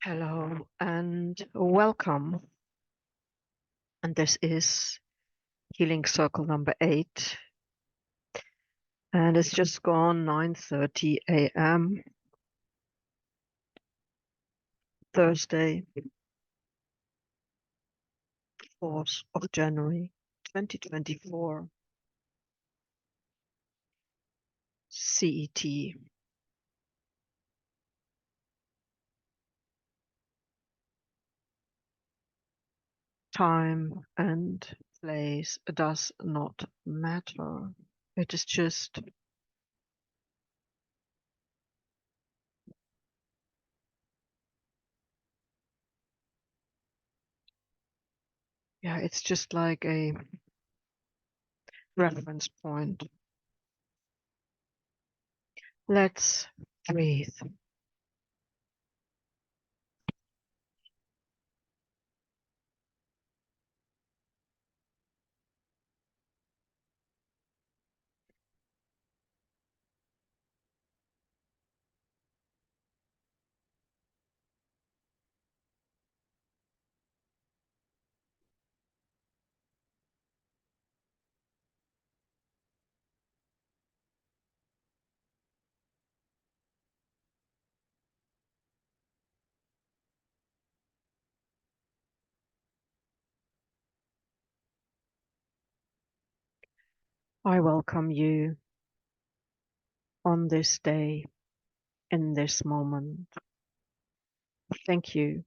Hello and welcome. And this is Healing Circle number 8. And it's just gone 9:30 a.m. Thursday, 4th of January, 2024 CET. Time and place does not matter. It is just it's just like a reference point. Let's breathe. I welcome you on this day, in this moment. Thank you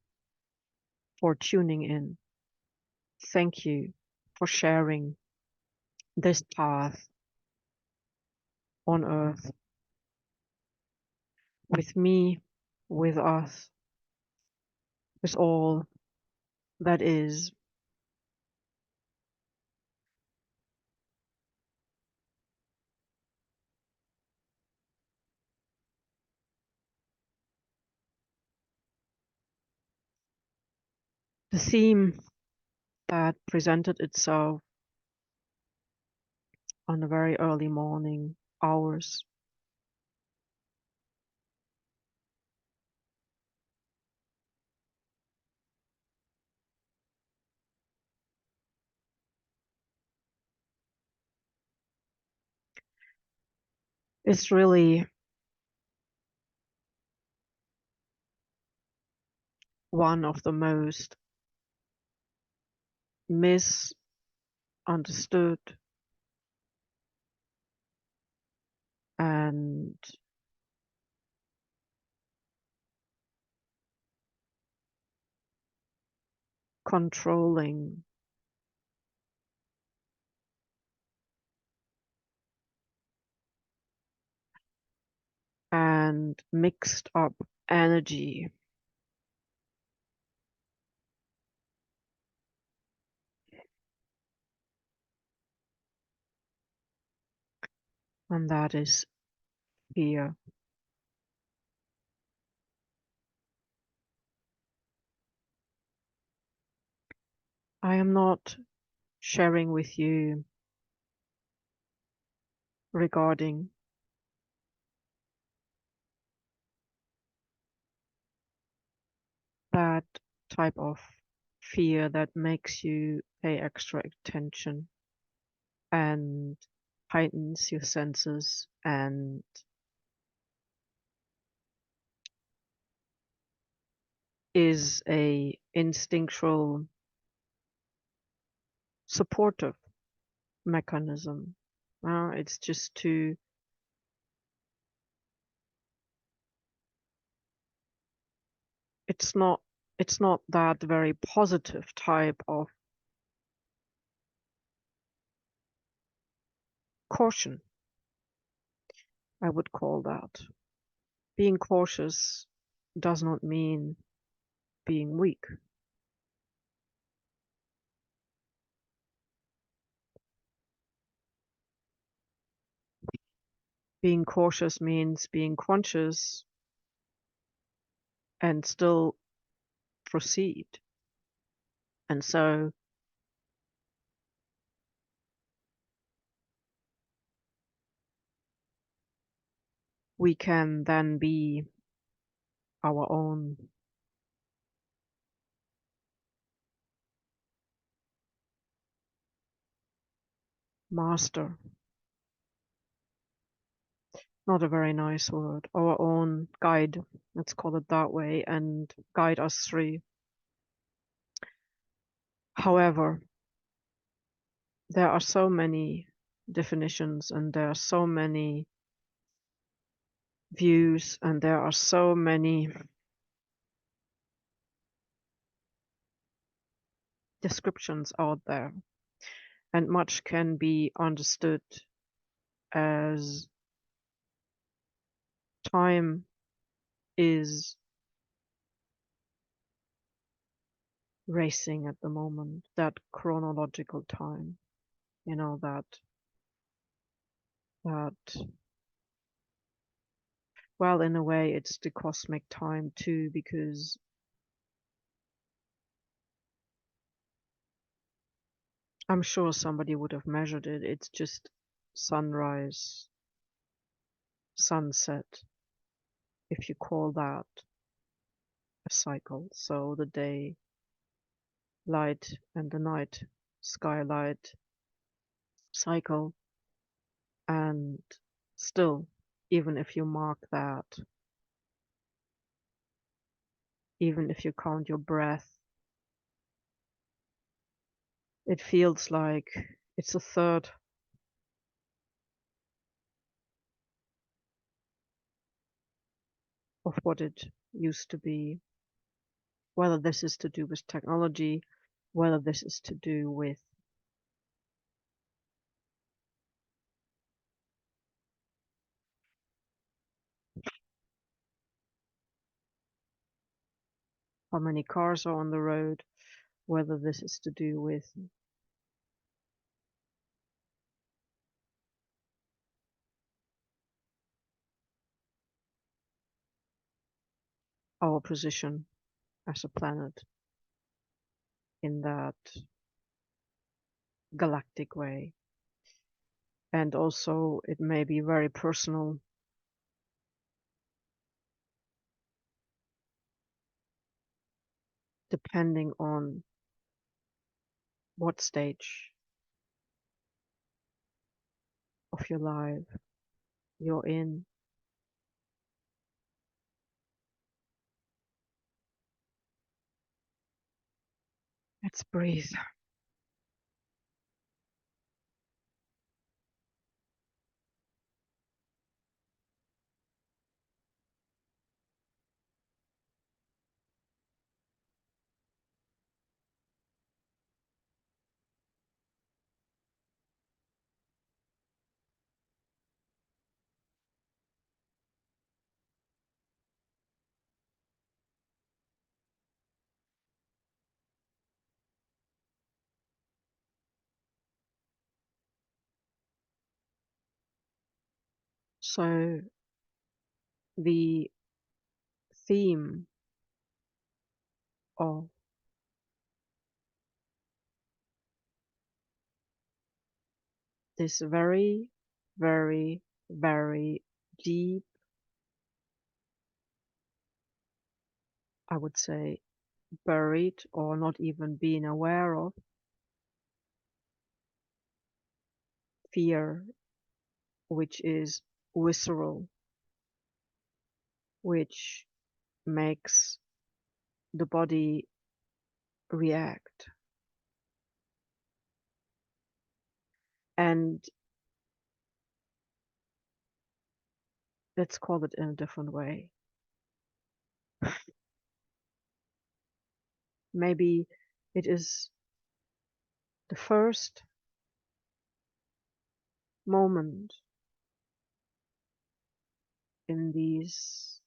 for tuning in. Thank you for sharing this path on earth with me, with us, with all that is. The theme that presented itself on the very early morning hours is really one of the most misunderstood and controlling and mixed up energy. And that is fear. I am not sharing with you regarding that type of fear that makes you pay extra attention and heightens your senses and is a instinctual supportive mechanism. It's just to it's not that very positive type of caution, I would call that. Being cautious does not mean being weak. Being cautious means being conscious and still proceed. And so we can then be our own master. Not a very nice word. Our own guide, let's call it that way, and guide us through. However, there are so many definitions and there are so many views and there are so many descriptions out there, and much can be understood as time is racing at the moment, that chronological time, that well, in a way it's the cosmic time too, because I'm sure somebody would have measured it. It's just sunrise, sunset, if you call that a cycle. So the day light and the night skylight cycle. And still, even if you mark that, even if you count your breath, it feels like it's a third of what it used to be. Whether this is to do with technology, whether this is to do with how many cars are on the road, whether this is to do with our position as a planet in that galactic way. And also, it may be very personal, depending on what stage of your life you're in. Let's breathe. So the theme of this very, very, very deep, I would say, buried or not even being aware of fear, which is visceral, which makes the body react. And let's call it in a different way. Maybe it is the first moment in these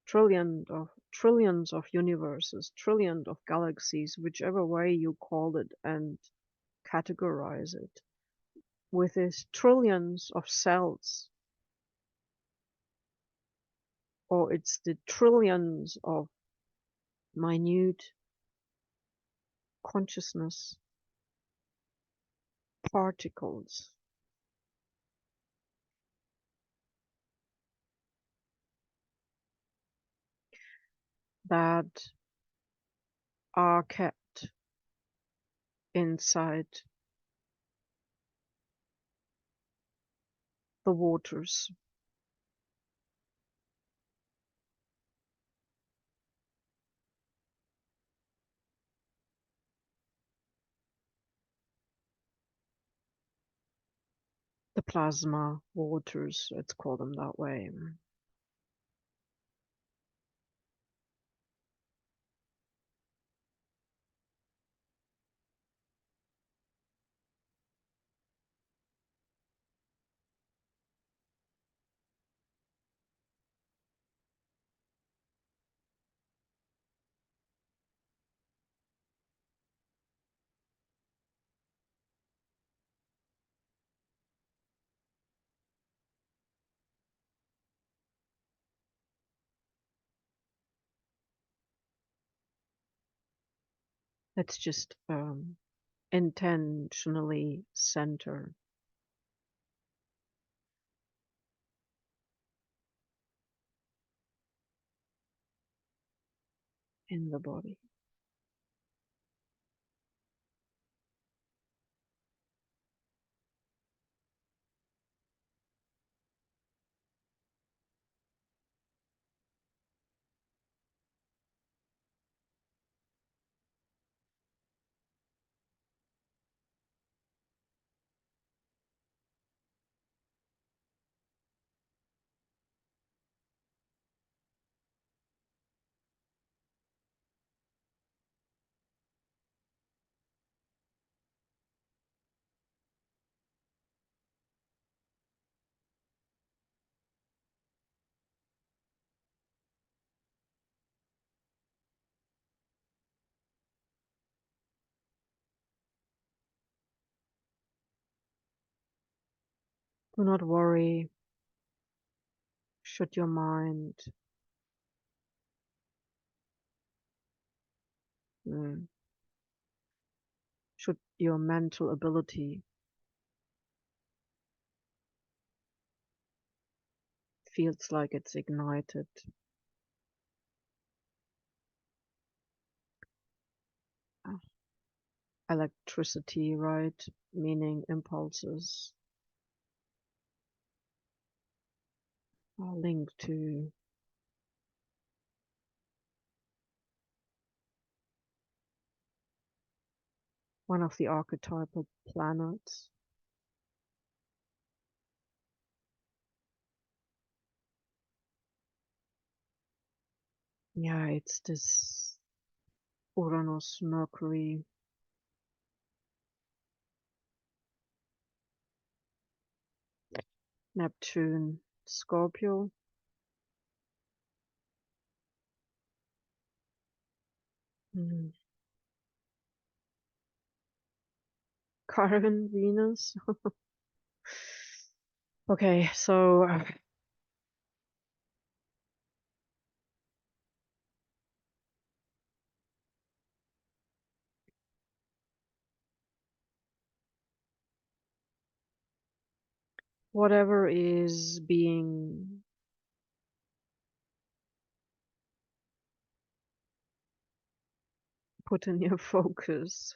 trillions of universes, trillions of galaxies, whichever way you call it and categorize it, with its trillions of cells, or it's the trillions of minute consciousness particles that are kept inside the waters. The plasma waters, let's call them that way. Let's just intentionally center in the body. Do not worry, should your mind mm, should your mental ability feels like it's ignited. Uh, Electricity, right? Meaning impulses are linked to one of the archetypal planets. Yeah, it's this Uranus, Mercury, Neptune, Scorpio. Mm. Chiron, Venus. Okay, so whatever is being put in your focus.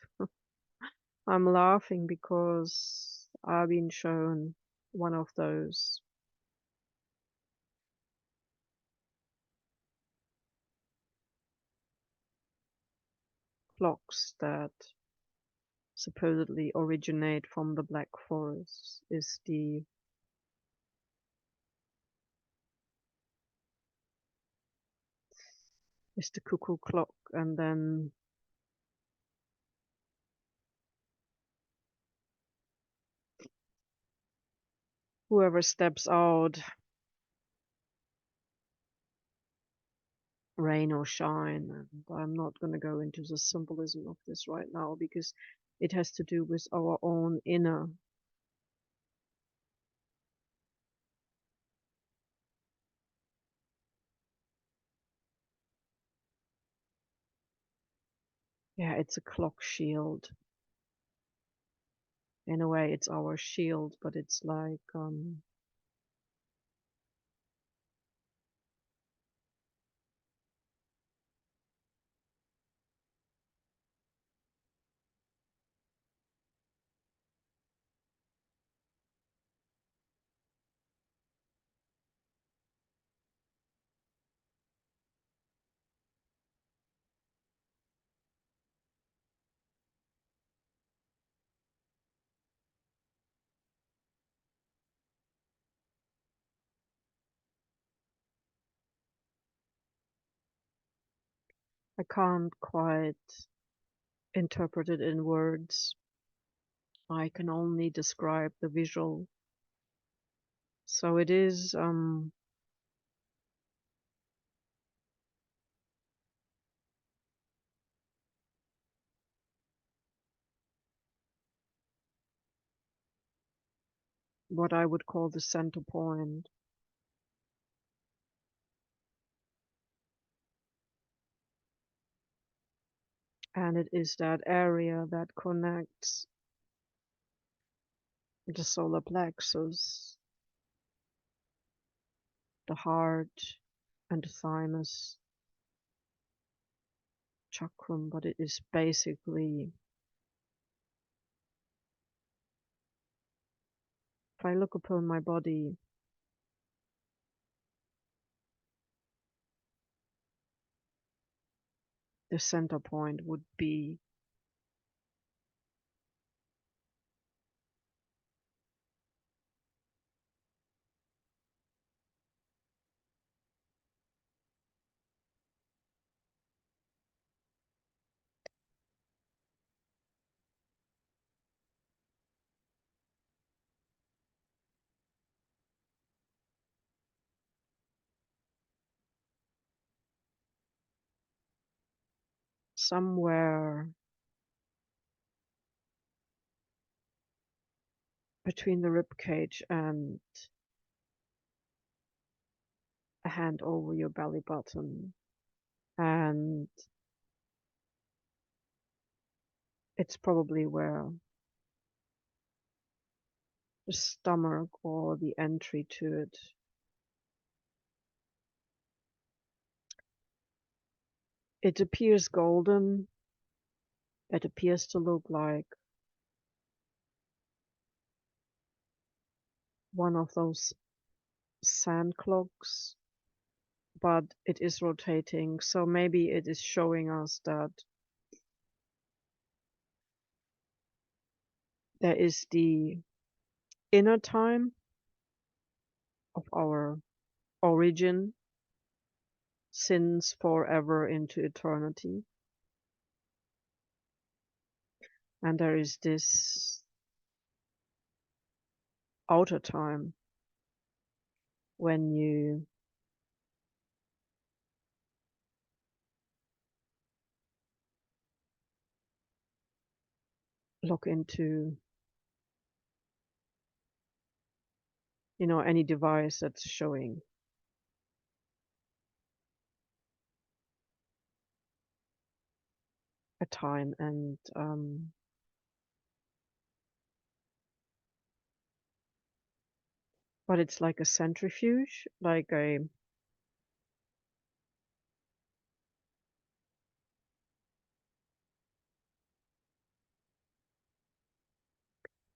I'm laughing because I've been shown one of those clocks that supposedly originate from the Black Forest is the cuckoo clock, and then whoever steps out, rain or shine. And I'm not going to go into the symbolism of this right now because it has to do with our own inner. Yeah, it's a clock shield. In a way, it's our shield, but it's like I can't quite interpret it in words. I can only describe the visual. So it is what I would call the center point. And it is that area that connects the solar plexus, the heart, and the thymus chakram, but it is basically, if I look upon my body, the center point would be somewhere between the rib cage and a hand over your belly button. And it's probably where the stomach or the entry to it. It appears golden. It appears to look like one of those sand clocks, but it is rotating. So maybe it is showing us that there is the inner time of our origin since forever into eternity. And there is this outer time when you look into, any device that's showing a time. And but it's like a centrifuge, like a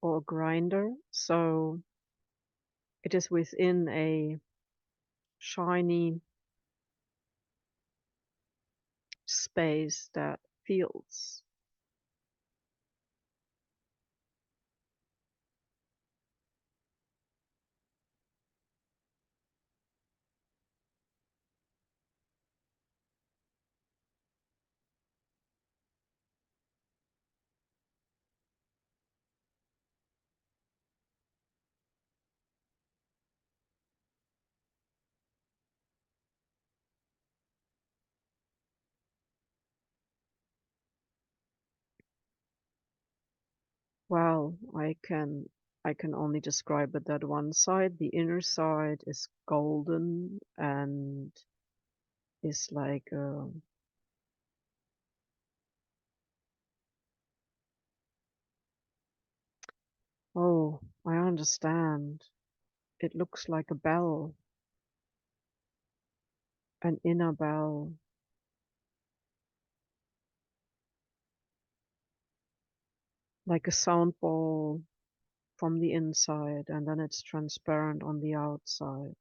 or a grinder. So it is within a shiny space that feels. Well, I can only describe it that one side, the inner side, is golden and is like oh, I understand. It looks like a bell, an inner bell, like a sound ball from the inside, and then it's transparent on the outside.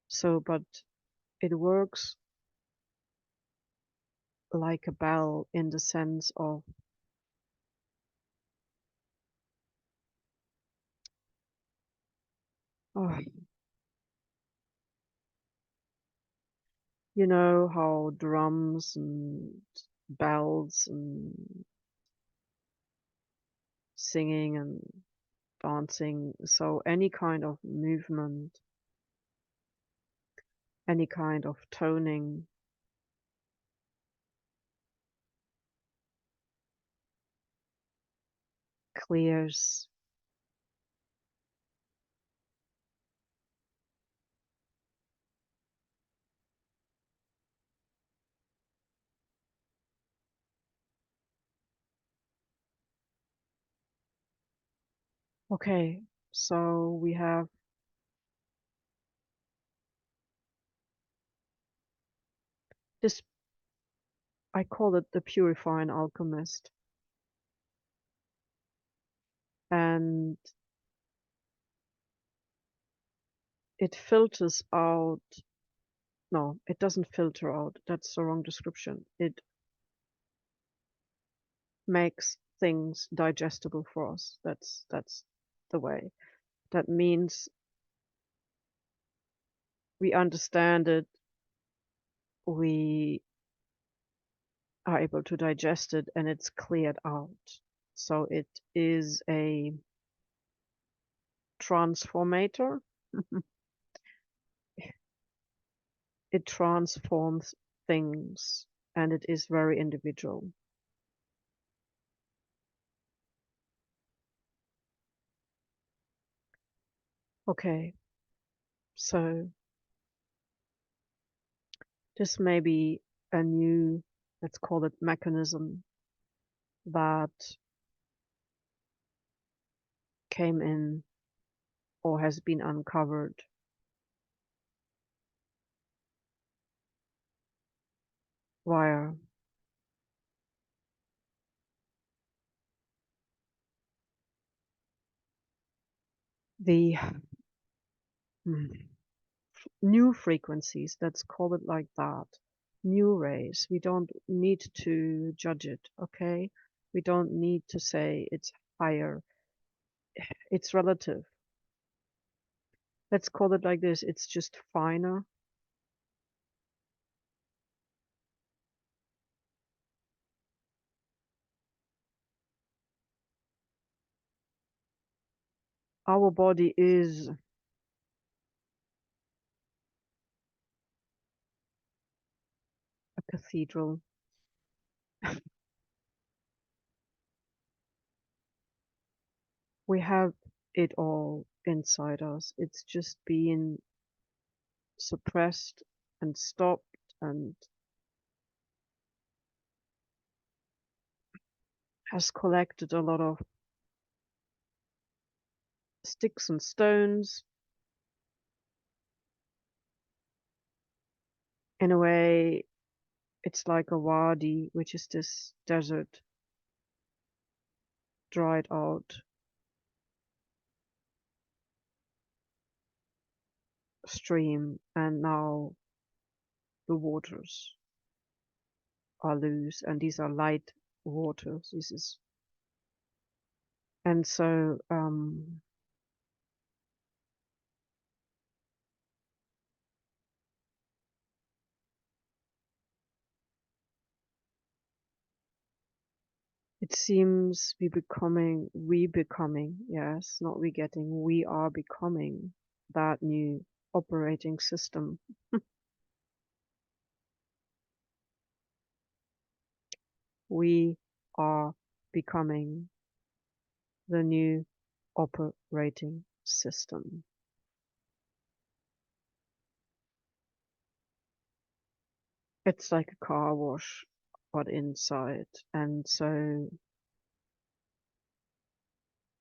So, but it works like a bell in the sense of oh, You know how drums and bells and singing and dancing, so any kind of movement, any kind of toning clears. Okay, so we have this, I call it the purifying alchemist, and it filters out, no, it doesn't filter out, that's the wrong description. It makes things digestible for us. That's the way. That means we understand it, we are able to digest it, and it's cleared out. So it is a transformator. It transforms things, and it is very individual. Okay, so this may be a new, let's call it mechanism, that came in or has been uncovered via the new frequencies, let's call it like that, new rays. We don't need to judge it, okay? We don't need to say it's higher. It's relative. Let's call it like this. It's just finer. Our body is a cathedral. We have it all inside us. It's just being suppressed and stopped and has collected a lot of sticks and stones. In a way, it's like a wadi, which is this desert, dried out stream, and now the waters are loose, and these are light waters. This is, and so it seems we becoming, yes, not we getting, we are becoming that new operating system. We are becoming the new operating system. It's like a car wash, but inside. And so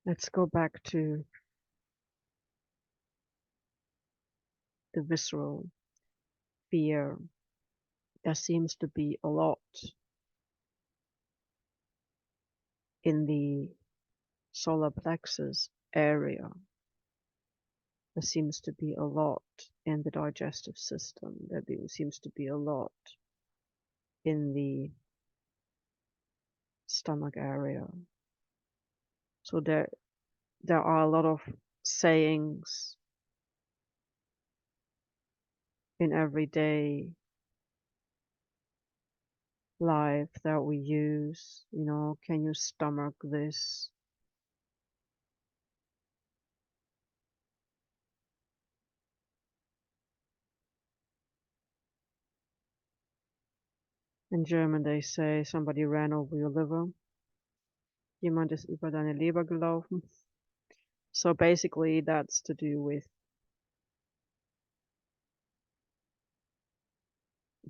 let's go back to the visceral fear. There seems to be a lot in the solar plexus area. There seems to be a lot in the digestive system. Seems to be a lot in the stomach area. So there are a lot of sayings in everyday life that we use. You know, can you stomach this? In German they say somebody ran over your liver. Jemand ist über deine Leber gelaufen. So basically that's to do with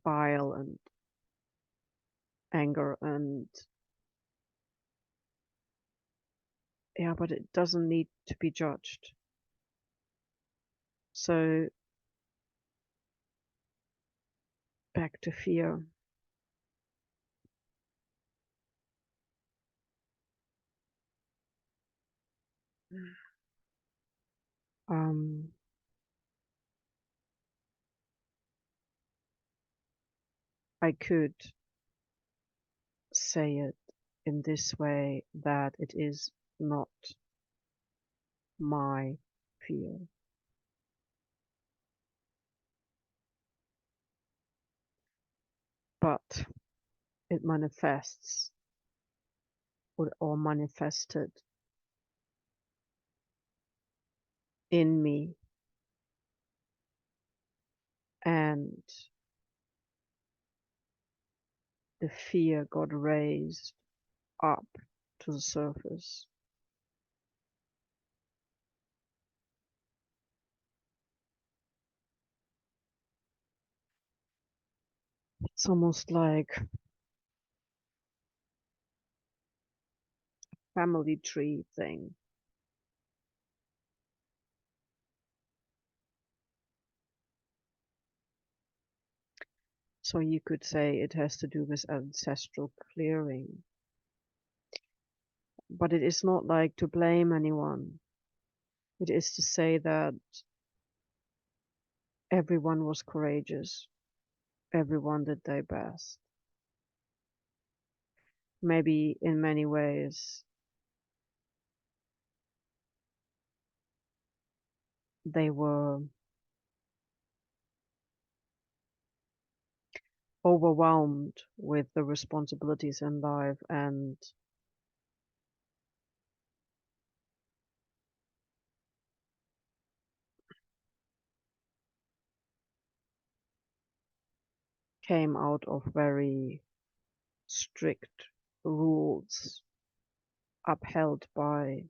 bile and anger and yeah, but it doesn't need to be judged. So back to fear. Um, I could say it in this way that it is not my fear, but it manifests or manifested in me, and the fear got raised up to the surface. It's almost like family tree thing. So you could say it has to do with ancestral clearing. But it is not like to blame anyone. It is to say that everyone was courageous. Everyone did their best. Maybe in many ways they were overwhelmed with the responsibilities in life and came out of very strict rules upheld by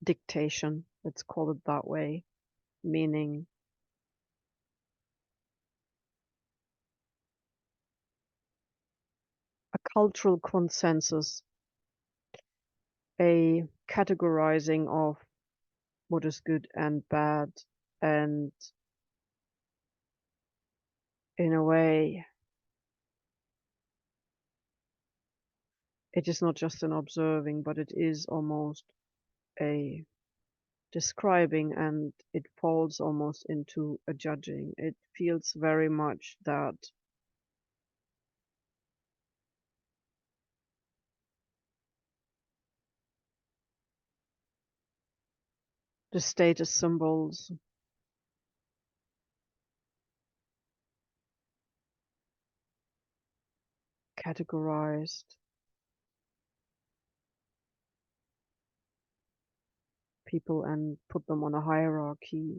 dictation, let's call it that way, meaning a cultural consensus, a categorizing of what is good and bad, and in a way, it is not just an observing, but it is almost a describing, and it falls almost into a judging. It feels very much that the status symbols categorized people and put them on a hierarchy.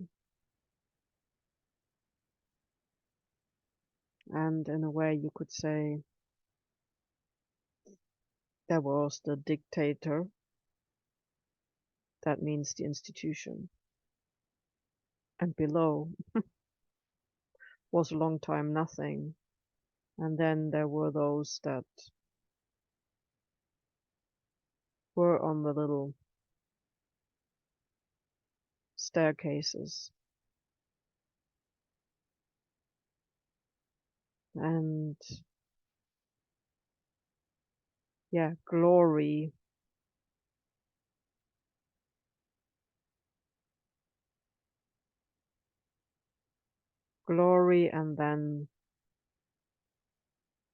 And in a way, you could say there was the dictator, that means the institution, and below was a long time nothing. And then there were those that were on the little staircases. And yeah, glory, glory, and then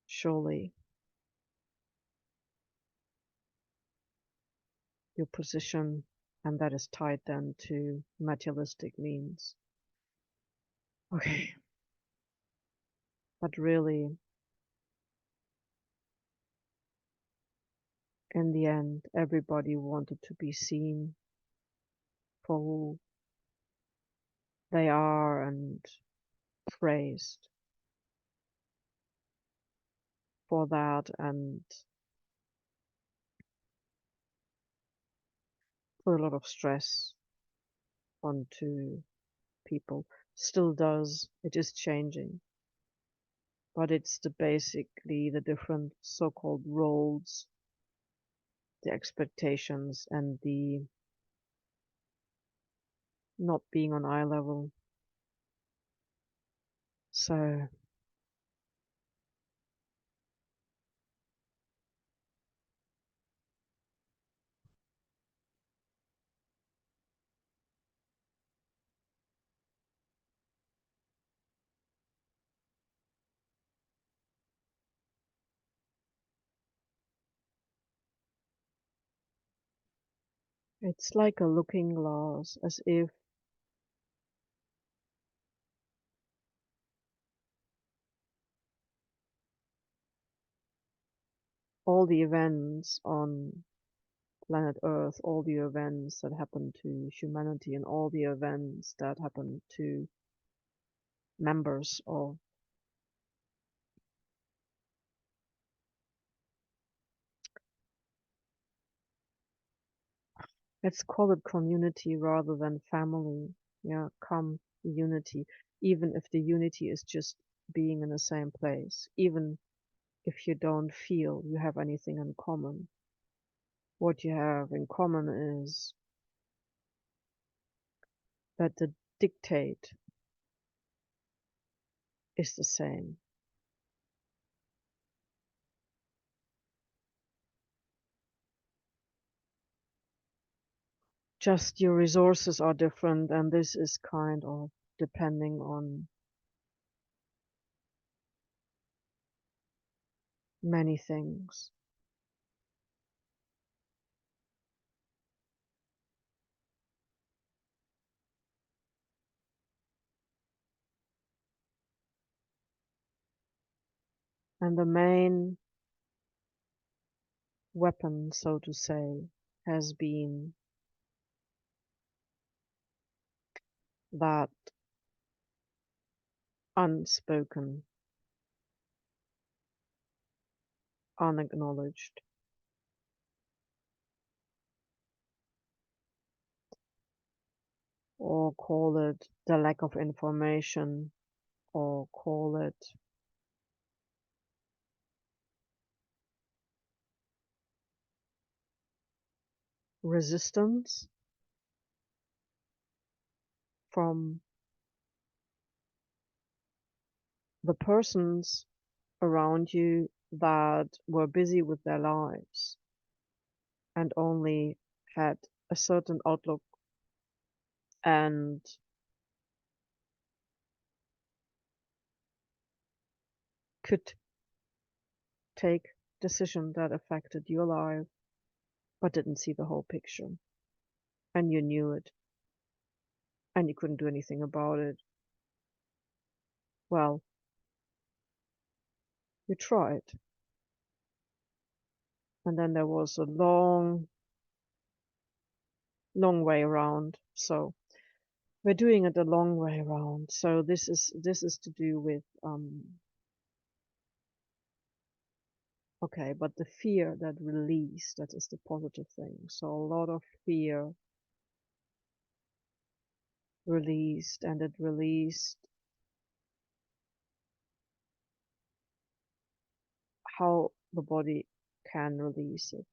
surely your position, and that is tied then to materialistic means. Okay, But really, in the end, everybody wanted to be seen for who they are and praised for that, and put a lot of stress onto people. Still does. It is changing, but it's basically the different so-called roles, the expectations, and the not being on eye level. So it's like a looking glass, as if all the events on planet Earth, all the events that happen to humanity, and all the events that happen to members of, let's call it community rather than family. Yeah, come unity, even if the unity is just being in the same place, even if you don't feel you have anything in common. What you have in common is that the dictate is the same. Just your resources are different, and this is kind of depending on many things. And the main weapon, so to say, has been that unspoken, unacknowledged, or call it the lack of information, or call it resistance from the persons around you that were busy with their lives and only had a certain outlook and could take decision that affected your life but didn't see the whole picture, and you knew it and you couldn't do anything about it. Well, you tried, and then there was a long way around. So we're doing it a long way around. So this is to do with okay, but the fear that released, that is the positive thing. So a lot of fear released, and it released how the body can release it.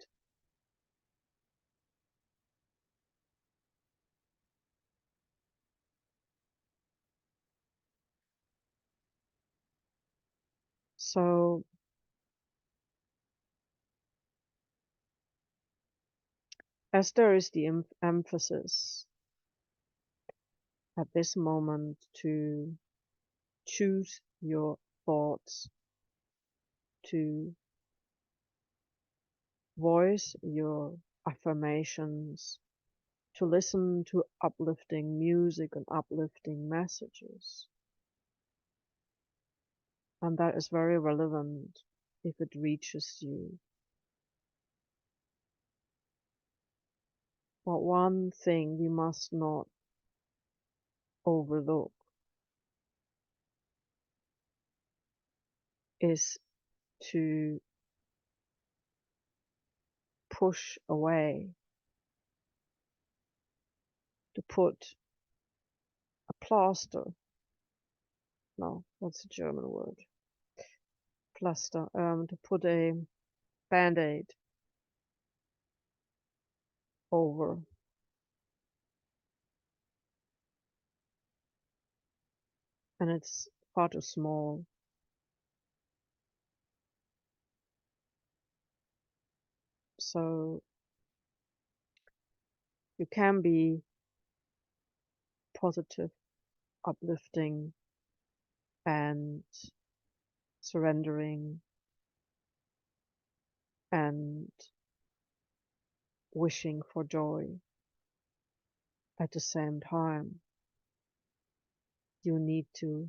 So as there is the emphasis at this moment to choose your thoughts, to voice your affirmations, to listen to uplifting music and uplifting messages, And that is very relevant if it reaches you. But one thing we must not overlook is to push away, to put a plaster, no, that's a German word, plaster, to put a bandaid over, and it's far too small. So you can be positive, uplifting, and surrendering and wishing for joy at the same time. You need to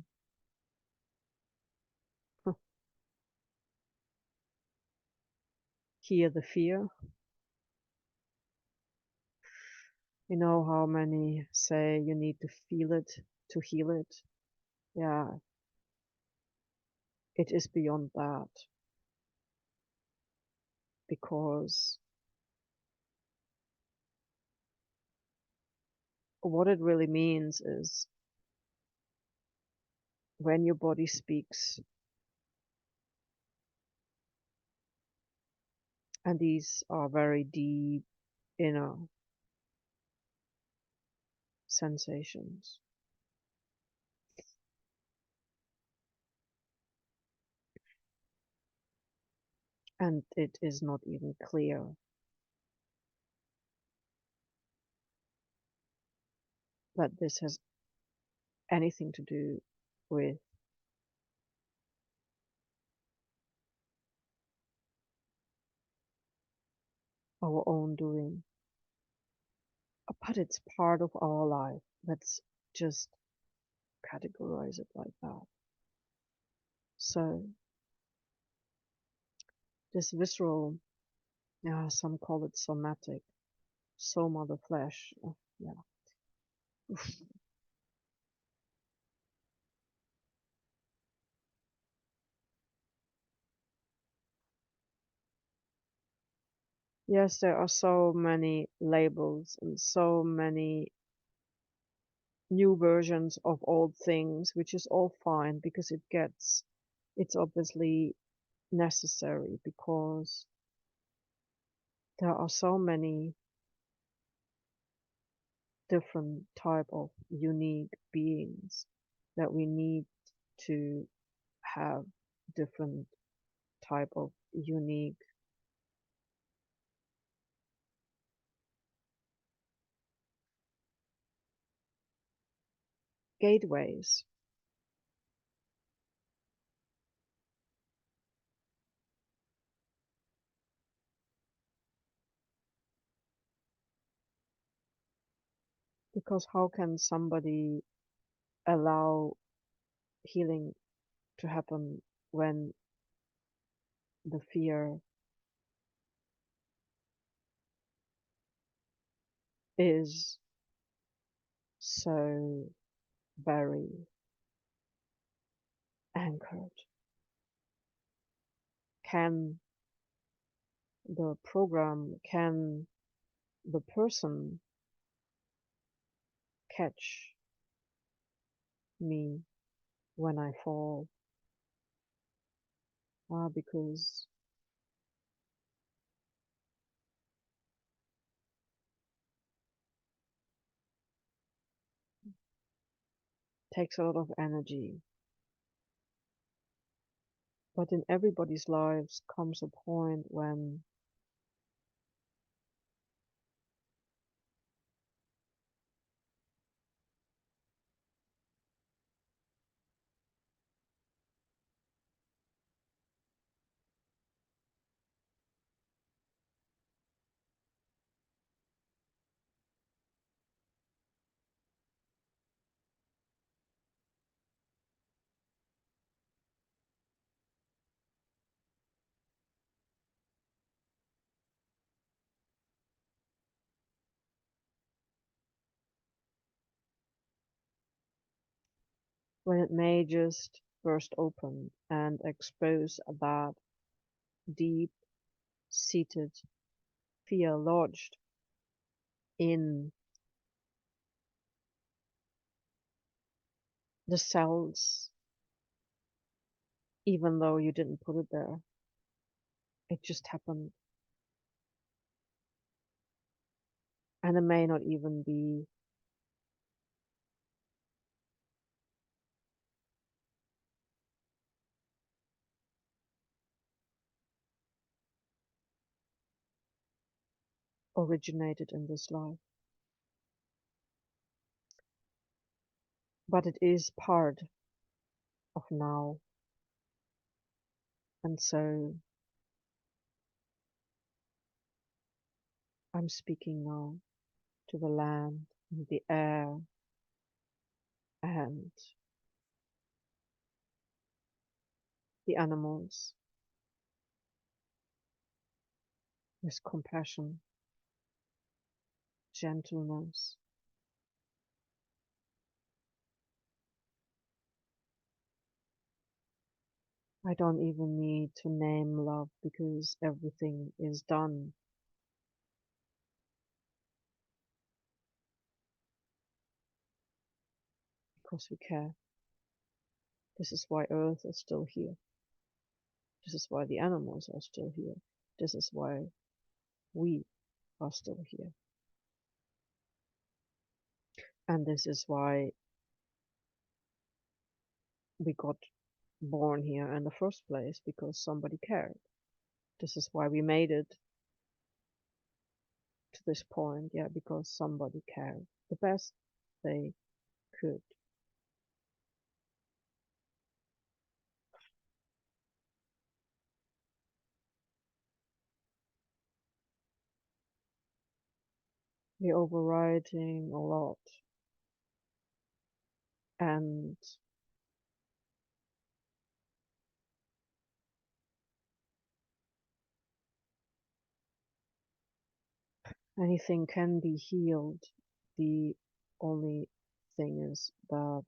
hear the fear. You know how many say you need to feel it to heal it? Yeah, it is beyond that because what it really means is when your body speaks, and these are very deep inner sensations. And it is not even clear that this has anything to do with our own doing, but it's part of our life. Let's just categorize it like that. So this visceral, yeah, some call it somatic, soma the flesh. Yeah. Yes, there are so many labels and so many new versions of old things, which is all fine because it's obviously necessary because there are so many different type of unique beings that we need to have different type of unique gateways. Because how can somebody allow healing to happen when the fear is so very anchored? Can the program, can the person catch me when I fall? Because it takes a lot of energy. But in everybody's lives comes a point when when it may just burst open and expose that deep seated fear lodged in the cells, even though you didn't put it there. It just happened. And it may not even be originated in this life, but it is part of now. And so I'm speaking now to the land and the air and the animals with compassion, gentleness. I don't even need to name love because everything is done because we care. This is why Earth is still here. This is why the animals are still here. This is why we are still here. And this is why we got born here in the first place, because somebody cared. This is why we made it to this point, yeah, because somebody cared the best they could. We're overriding a lot, and anything can be healed. The only thing is that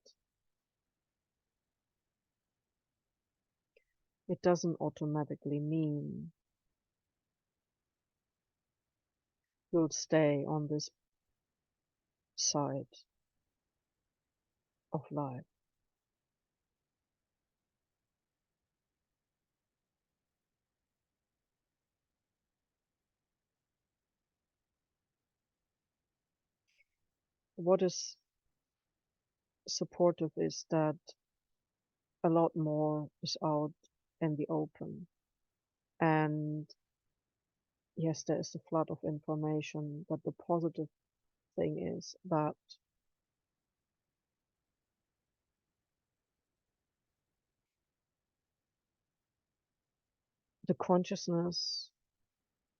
it doesn't automatically mean you'll stay on this side of life. What is supportive is that a lot more is out in the open. And yes, there is a flood of information, but the positive thing is that the consciousness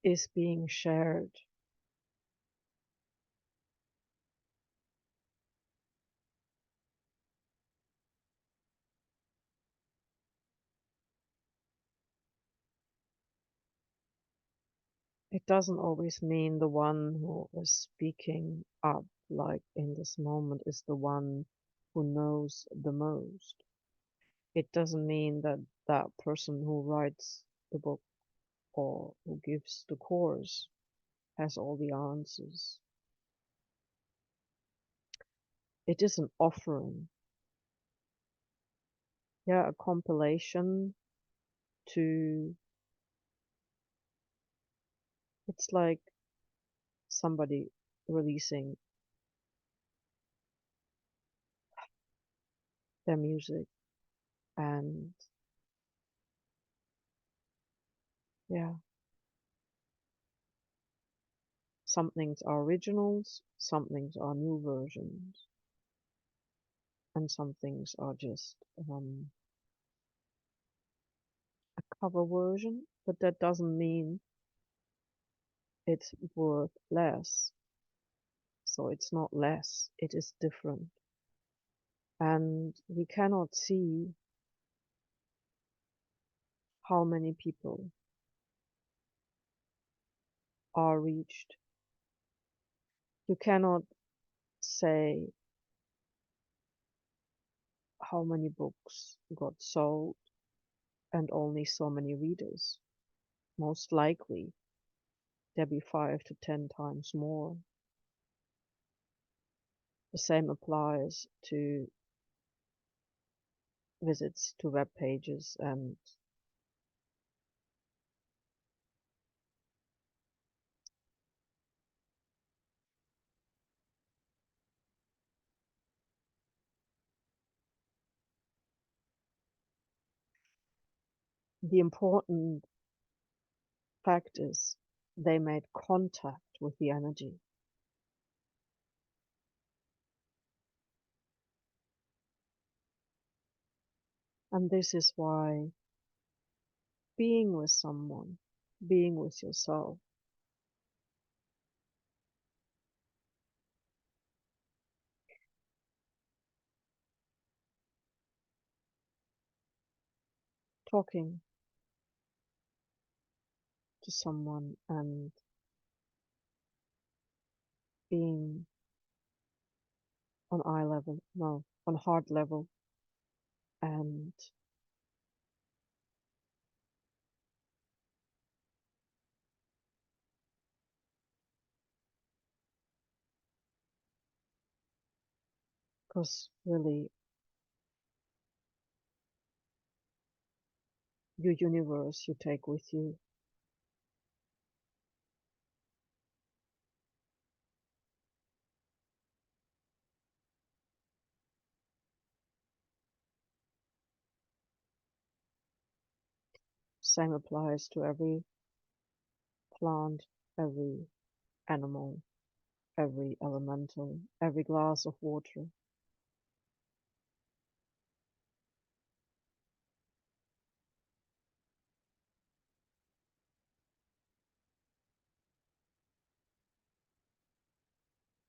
is being shared. It doesn't always mean the one who is speaking up, like in this moment, is the one who knows the most. It doesn't mean that that person who writes the book or who gives the course has all the answers. It is an offering, yeah, a compilation to, it's like somebody releasing their music, and yeah, some things are originals, some things are new versions, and some things are just a cover version, but that doesn't mean it's worth less. So it's not less, it is different. And we cannot see how many people are reached. You cannot say how many books got sold and only so many readers. Most likely, there'll be 5 to 10 times more. The same applies to visits to web pages and the important fact is they made contact with the energy. And this is why being with someone, being with yourself, talking to someone and being on eye level, no, on heart level, and because really your universe you take with you. Same applies to every plant, every animal, every elemental, every glass of water.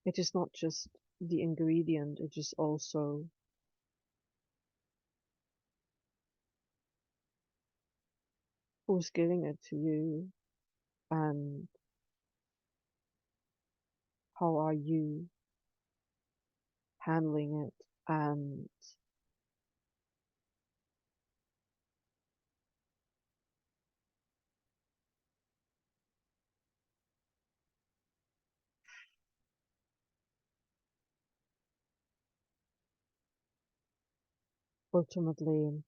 It is not just the ingredient, it is also who's giving it to you and how are you handling it. And ultimately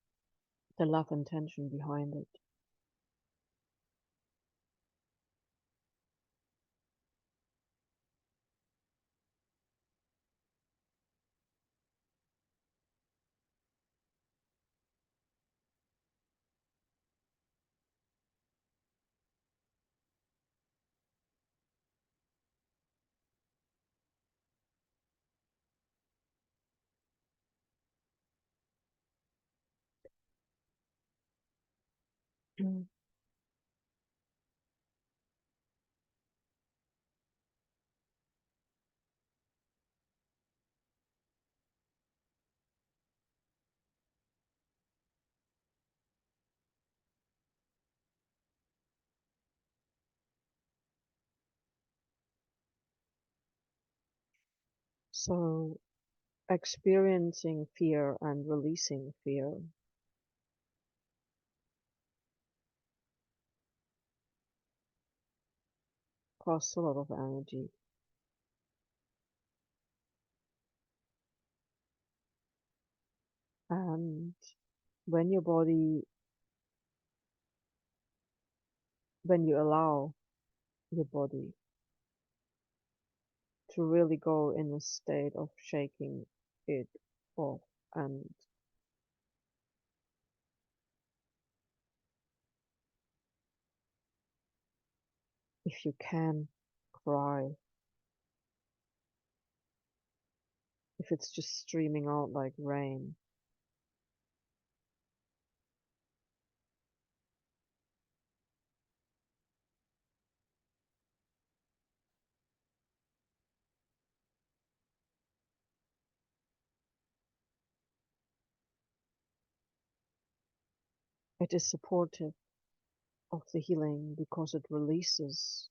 the love intention behind it. So experiencing fear and releasing fear costs a lot of energy. And when your body, when you allow your body to really go in a state of shaking it off, and if you can cry, if it's just streaming out like rain, it is supportive of the healing because it releases.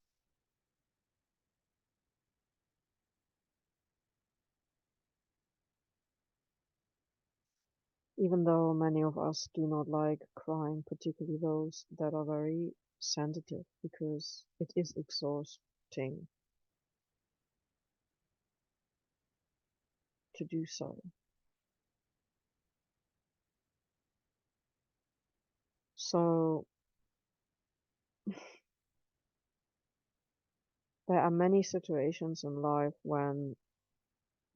Even though many of us do not like crying, particularly those that are very sensitive, because it is exhausting to do so. So there are many situations in life when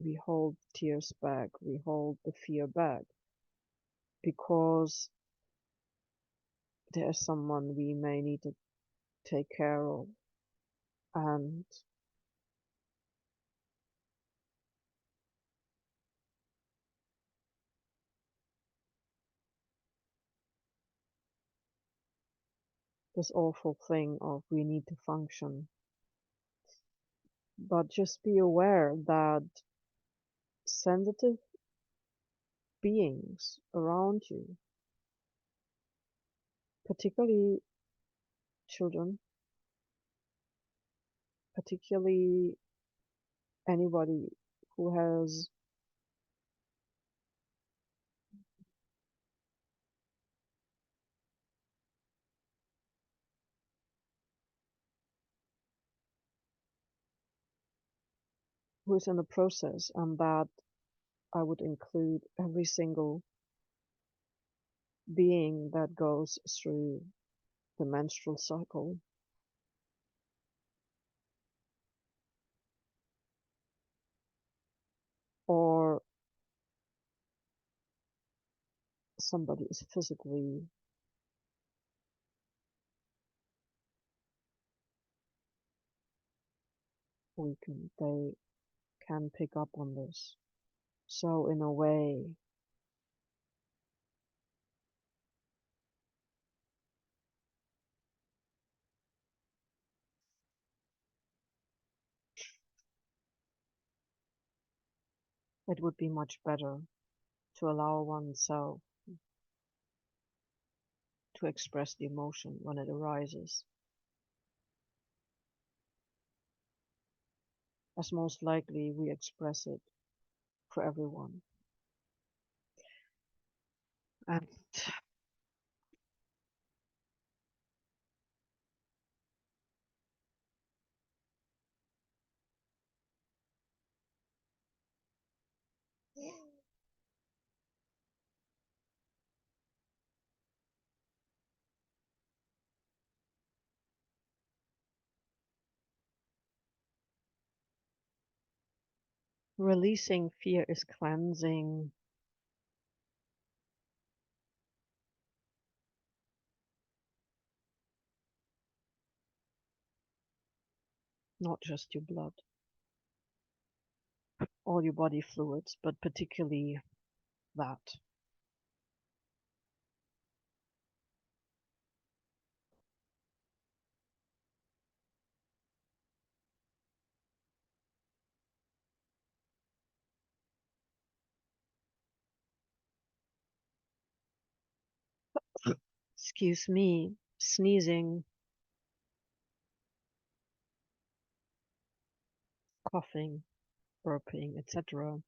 we hold tears back, we hold the fear back, because there's someone we may need to take care of. And this awful thing of we need to function. But just be aware that sensitive beings around you, particularly children, particularly anybody who has who is in the process, and that I would include every single being that goes through the menstrual cycle, or somebody is physically weakened, they can pick up on this. So in a way, it would be much better to allow oneself to express the emotion when it arises, as most likely we express it for everyone. And releasing fear is cleansing, not just your blood, all your body fluids, but particularly that. Excuse me, sneezing, coughing, burping, etc.,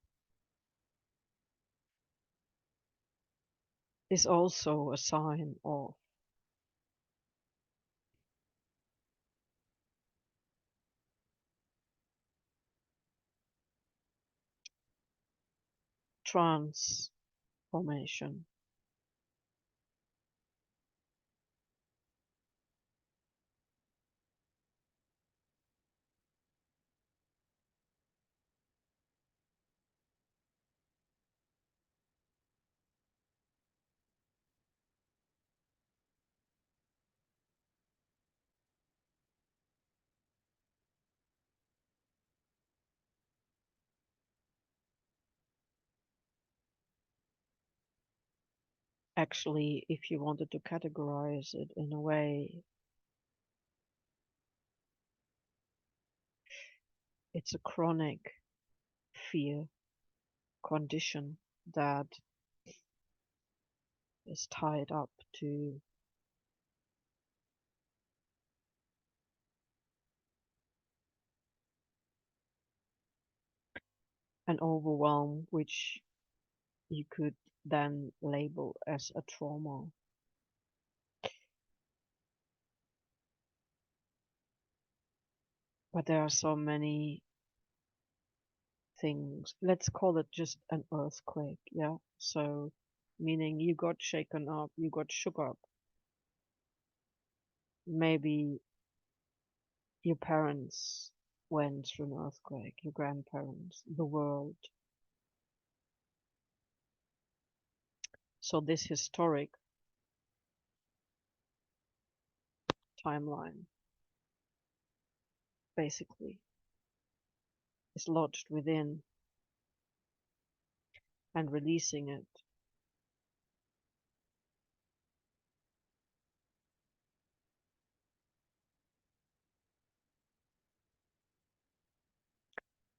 is also a sign of transformation. Actually, if you wanted to categorize it in a way, it's a chronic fear condition that is tied up to an overwhelm, which you could then label as a trauma. But there are so many things. Let's call it just an earthquake, yeah? So, meaning you got shaken up, you got shook up. Maybe your parents went through an earthquake, your grandparents, the world. So this historic timeline, basically, is lodged within, and releasing it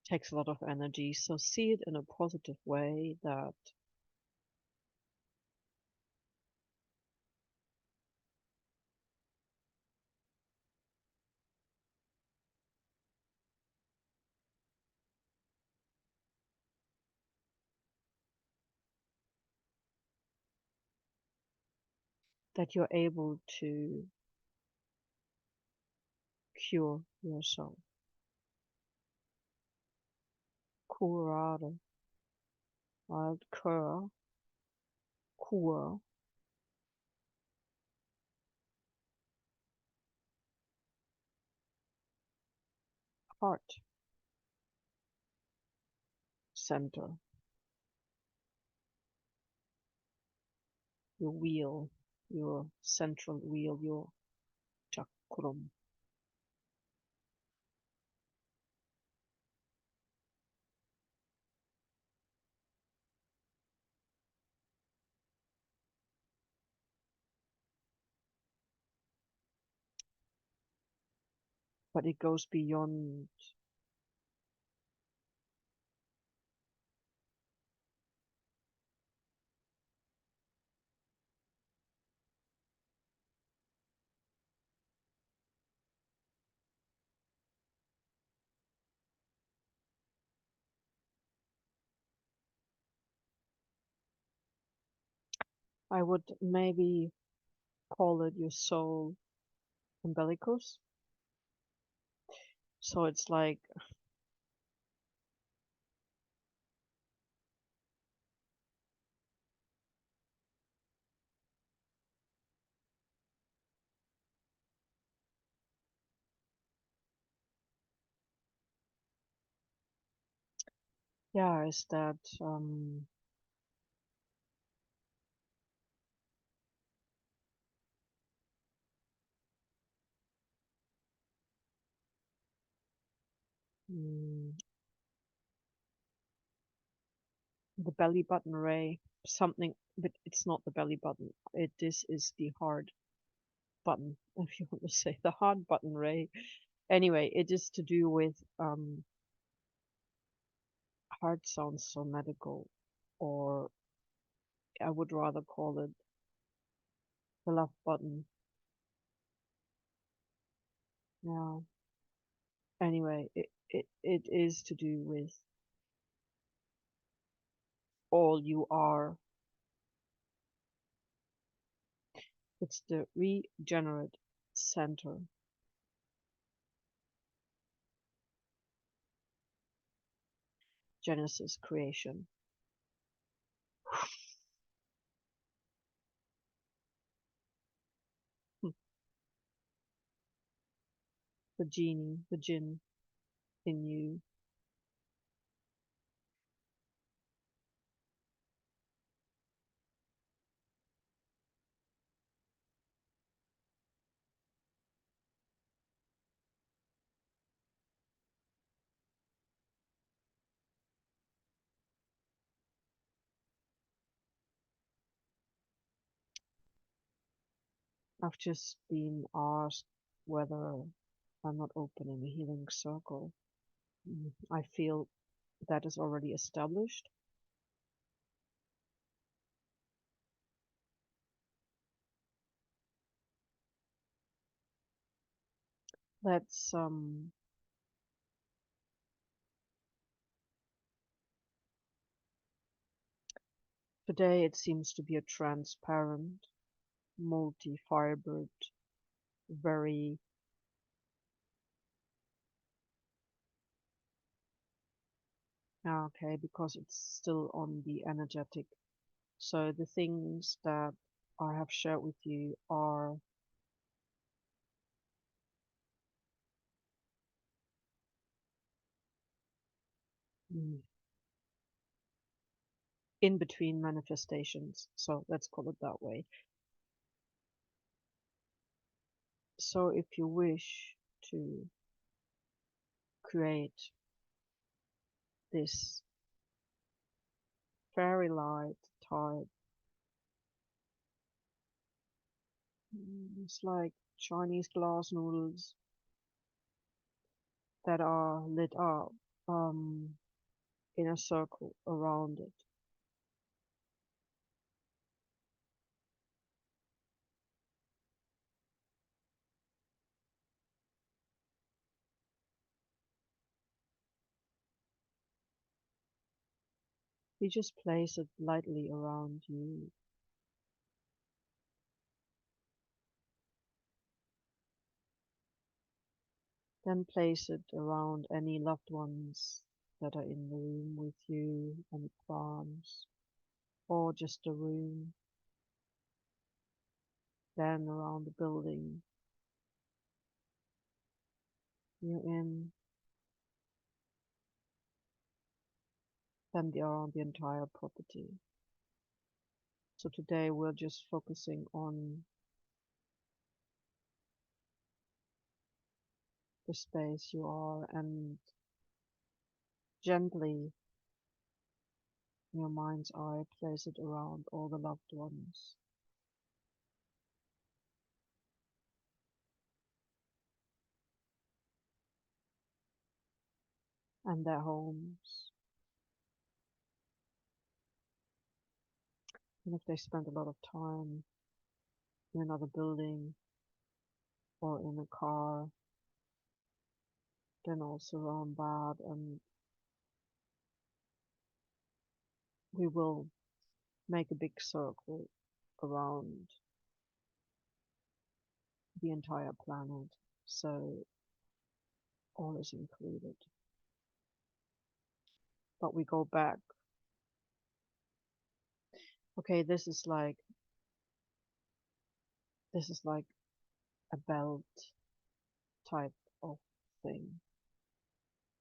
takes a lot of energy. So see it in a positive way, that you're able to cure yourself. Curare, wild cur, cure, heart center, your wheel, your central wheel, your chakram. But it goes beyond. I would maybe call it your soul umbilicus. So it's like, yeah, is that mm, the belly button ray, something, but it's not the belly button. This is the hard button, if you want to say the hard button ray. Anyway, it is to do with hard sounds so medical, or I would rather call it the love button. Yeah. Anyway, it is to do with all you are. It's the regenerate center, Genesis creation. The genie, the jinn in you. I've just been asked whether I'm not opening a healing circle. I feel that is already established. Let's Today it seems to be a transparent, multi-fibered, very okay, because it's still on the energetic. So the things that I have shared with you are mm, in between manifestations. So let's call it that way. So if you wish to create this fairy light type, it's like Chinese glass noodles that are lit up in a circle around it. You just place it lightly around you. Then place it around any loved ones that are in the room with you, any plants, or just a room. Then around the building you're in, then around the entire property. So today we're just focusing on the space you are and gently in your mind's eye place it around all the loved ones and their homes. And if they spend a lot of time in another building or in a car, then also around that, and we will make a big circle around the entire planet, so all is included. But we go back. Okay, this is like a belt type of thing.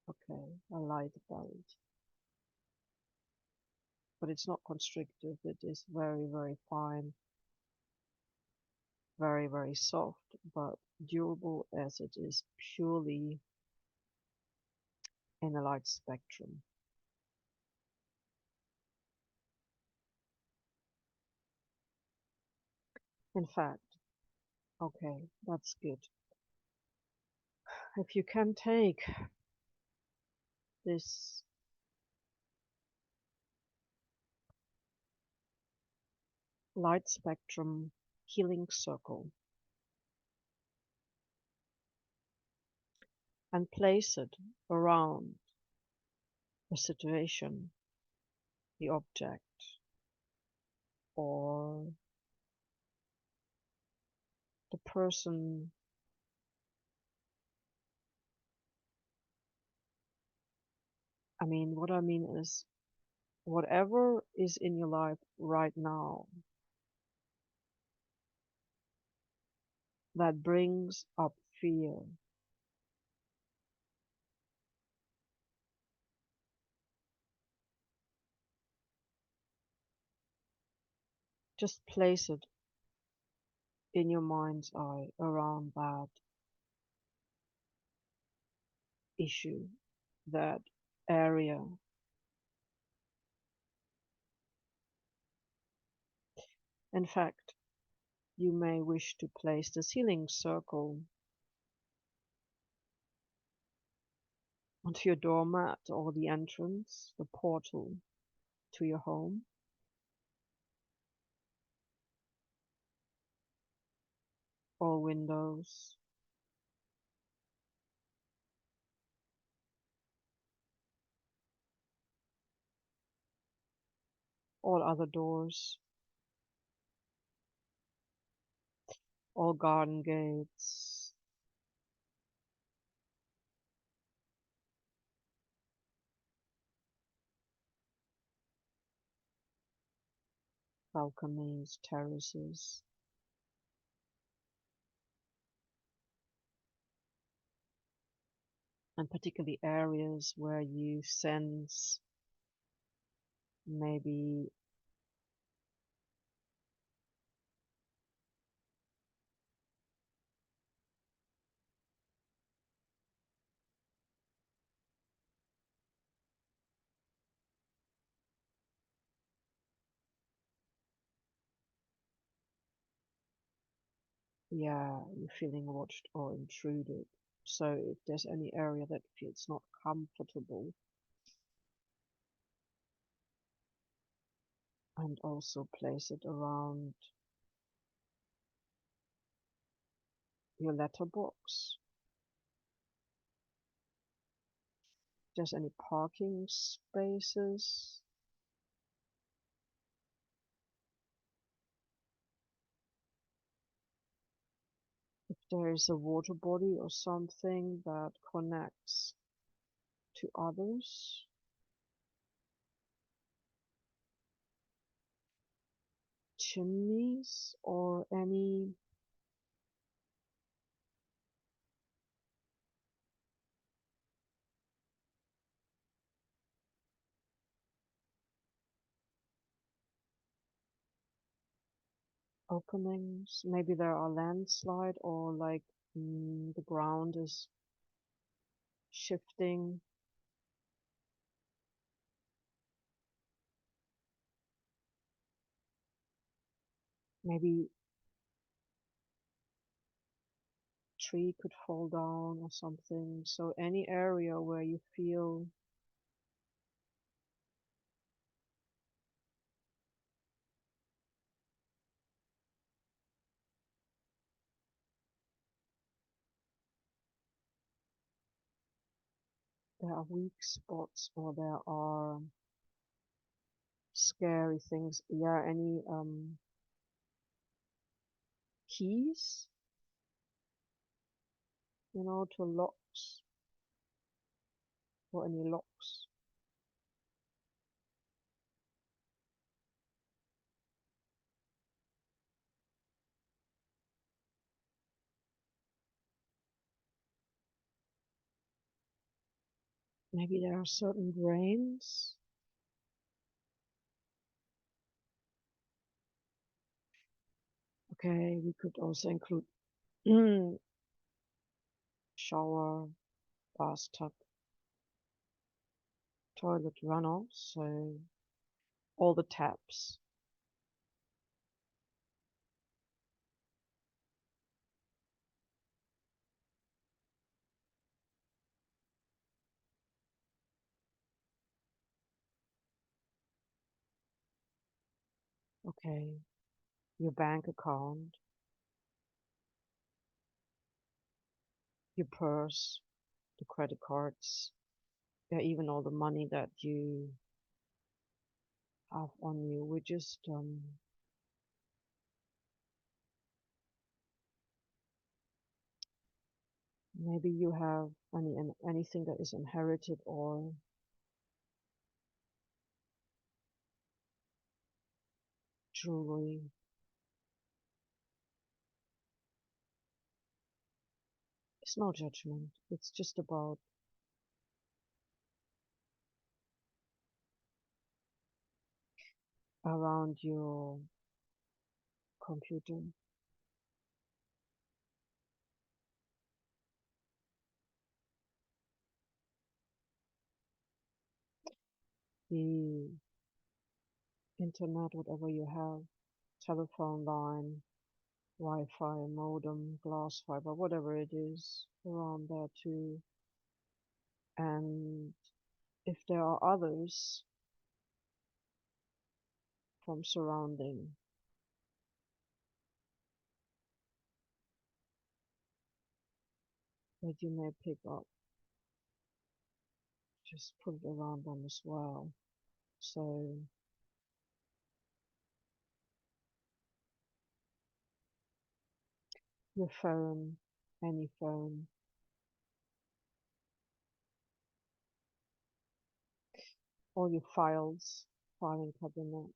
Okay, a light belt, but it's not constrictive. It is very, very fine, very, very soft, but durable as it is purely in a light spectrum. In fact, okay, that's good. If you can take this light spectrum healing circle and place it around the situation, the object, or the person, what I mean is whatever is in your life right now that brings up fear, just place it in your mind's eye around that issue, that area. In fact, you may wish to place the healing circle onto your doormat or the entrance, the portal to your home, or windows, all other doors, all garden gates, balconies, terraces, and particularly areas where you sense maybe yeah, you're feeling watched or intruded. So if there's any area that feels not comfortable, and also place it around your letterbox. If there's any parking spaces, if there is a water body or something that connects to others, chimneys or any openings. Maybe there are landslide or like the ground is shifting. Maybe tree could fall down or something. So any area where you feel there are weak spots or there are scary things. Yeah, any keys, to locks or any locks. Maybe there are certain grains. Okay, we could also include shower, bathtub, toilet runoff, so all the taps. Okay, your bank account, your purse, the credit cards, yeah, even all the money that you have on you. We just maybe you have anything that is inherited or jewelry. It's no judgment. It's just about around your computer. The internet, whatever you have, telephone line, Wi-Fi, modem, glass fiber, whatever it is around there too. And if there are others from surrounding, that you may pick up, just put it around them as well. So your phone, any phone, all your files, filing cabinet,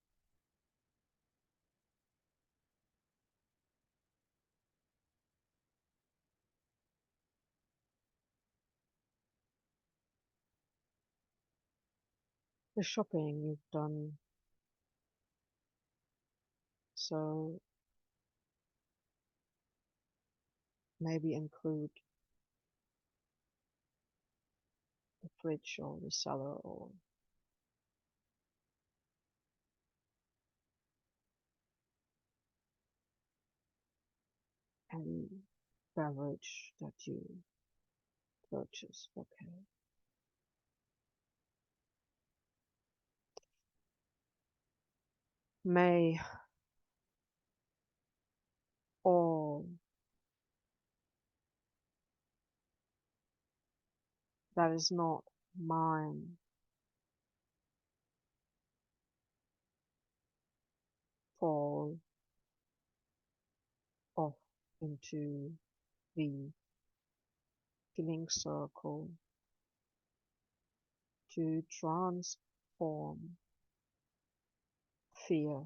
the shopping you've done. So maybe include the fridge or the cellar or any beverage that you purchase. Okay. May all that is not mine fall off into the healing circle to transform fear,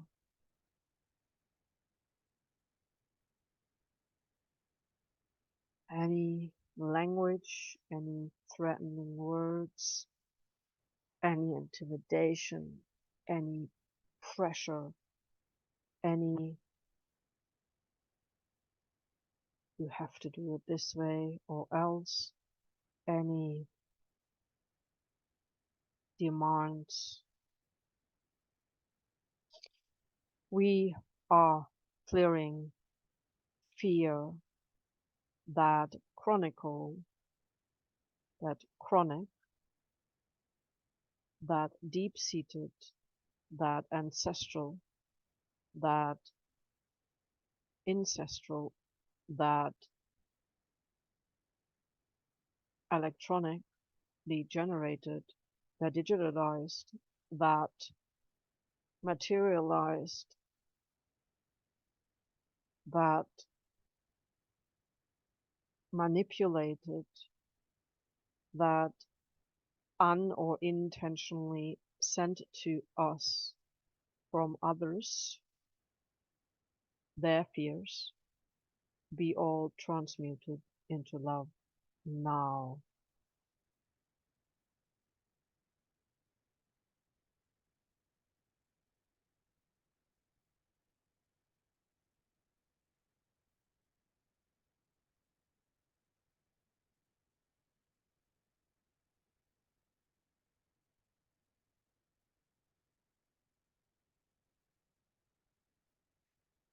any language, any threatening words, any intimidation, any pressure, any you have to do it this way or else, any demands. We are clearing fear that chronicle, that chronic, that deep-seated, that ancestral, that ancestral, that electronically generated, that digitalized, that materialized, that manipulated, that un or intentionally sent to us from others, their fears, be all transmuted into love now.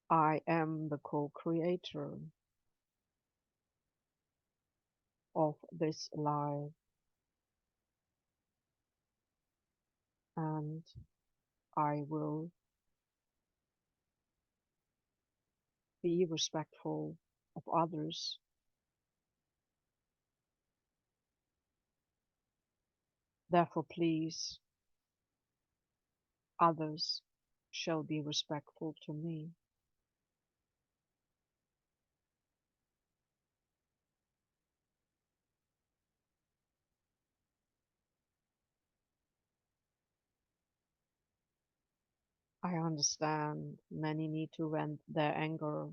I am the co-creator of this life, and I will be respectful of others. Therefore, please, others shall be respectful to me. I understand many need to vent their anger,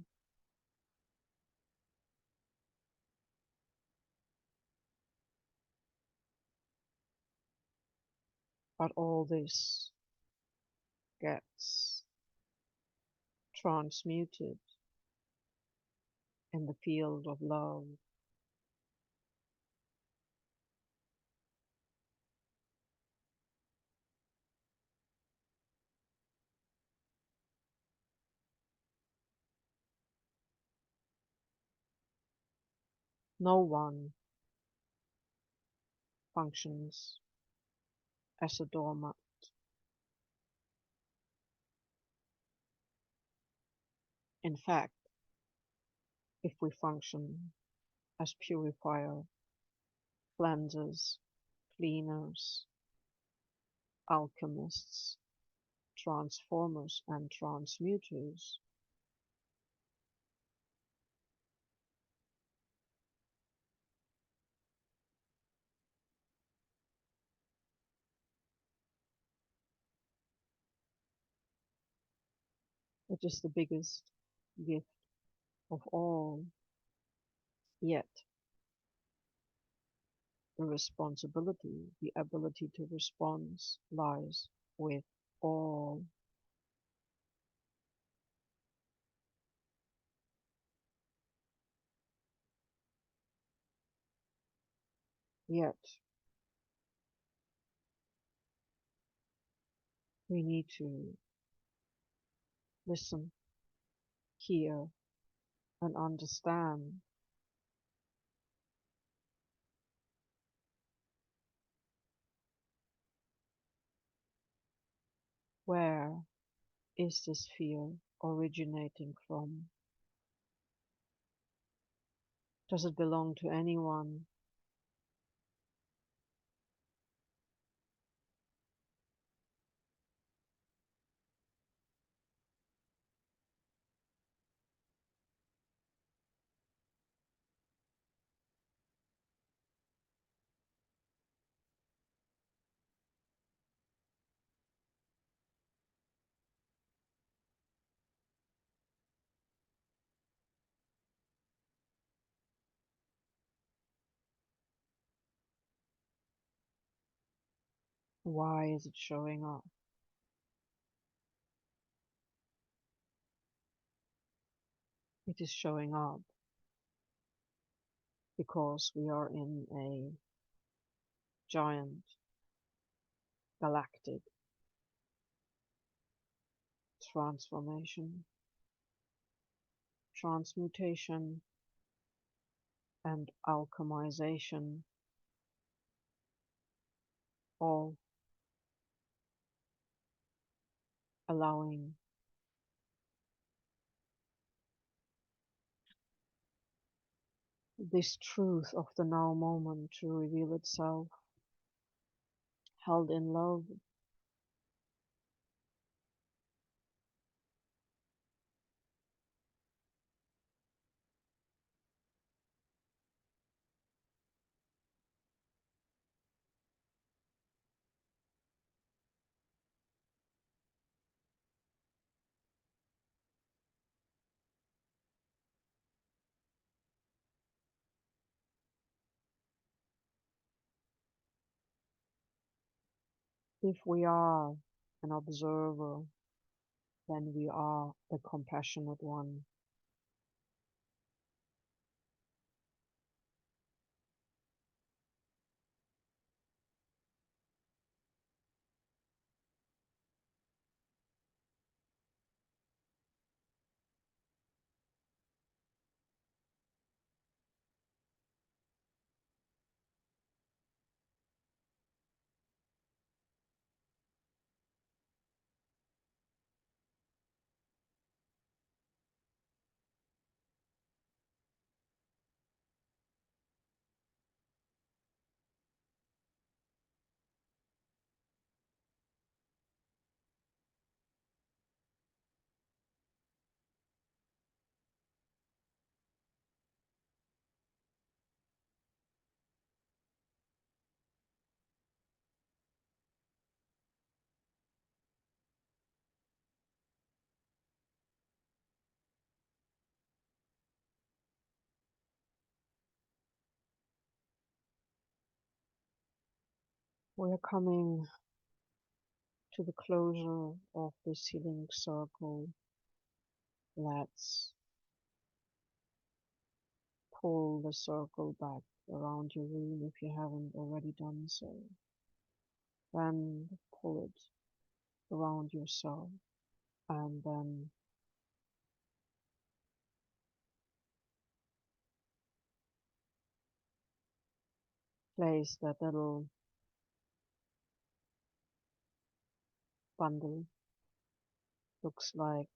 but all this gets transmuted in the field of love. No one functions as a doormat. In fact, if we function as purifier, cleansers, cleaners, alchemists, transformers, and transmuters, which is the biggest gift of all. Yet, the responsibility, the ability to respond lies with all. Yet, we need to listen, hear, and understand where is this fear originating from? Does it belong to anyone? Why is it showing up? It is showing up because we are in a giant galactic transformation, transmutation, and alchemization, all allowing this truth of the now moment to reveal itself, held in love. If we are an observer, then we are the compassionate one. We're coming to the closure of this healing circle. Let's pull the circle back around your room if you haven't already done so. Then pull it around yourself and then place that little bundle. Looks like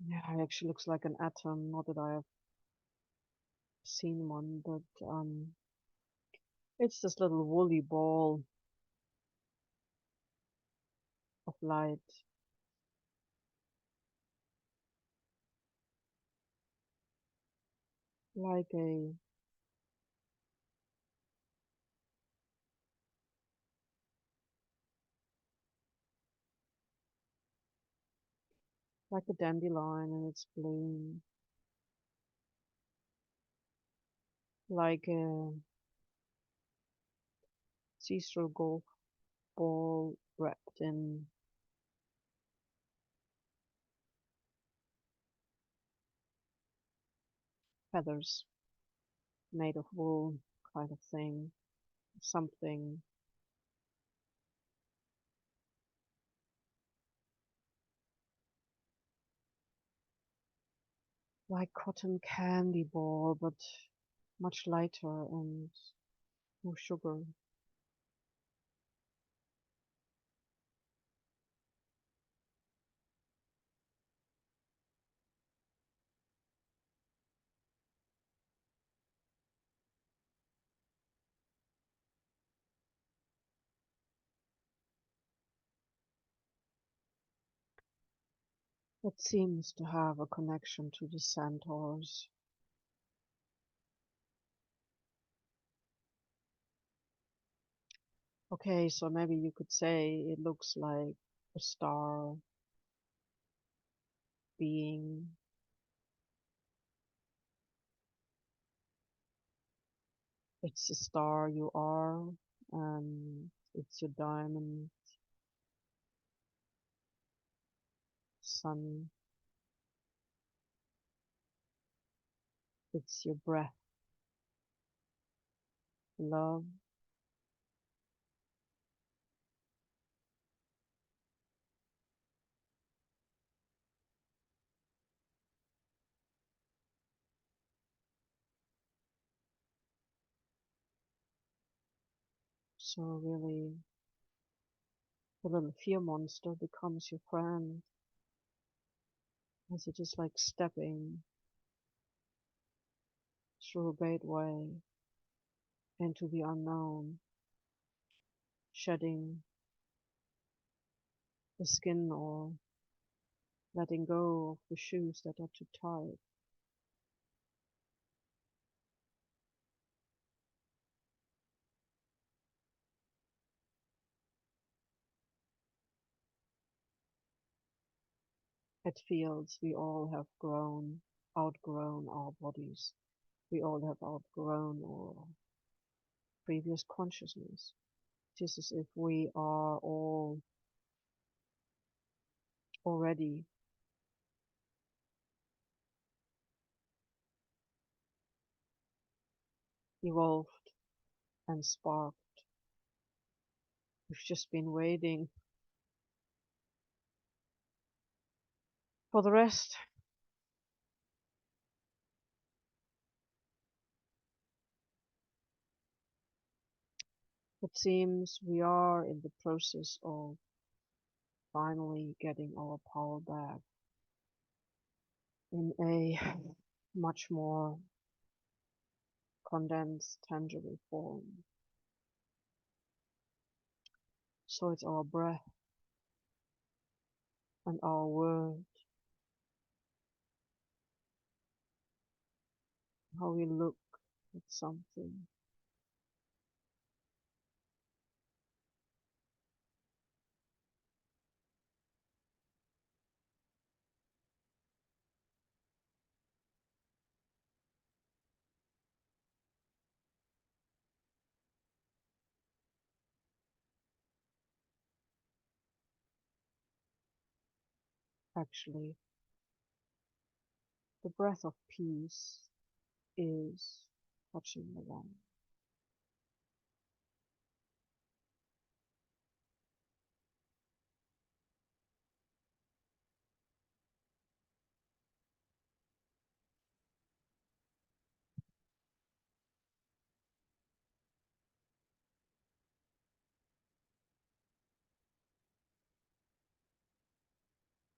yeah, it actually looks like an atom. Not that I have seen one, but it's this little woolly ball of light, like a like a dandelion in its bloom, like a seesaw golf ball wrapped in feathers made of wool kind of thing, something like cotton candy ball, but much lighter and more sugar. It seems to have a connection to the centaurs. Okay, so maybe you could say it looks like a star being. It's the star you are, and it's your diamond sun. It's your breath, love. So really, the little fear monster becomes your friend, as it is like stepping through a gateway into the unknown, shedding the skin or letting go of the shoes that are too tight. It feels we all have outgrown our bodies. We all have outgrown our previous consciousness. Just as if we are all already evolved and sparked. We've just been waiting for the rest. It seems we are in the process of finally getting our power back in a much more condensed, tangible form. So it's our breath and our word, how we look at something. Actually, the breath of peace is touching the land.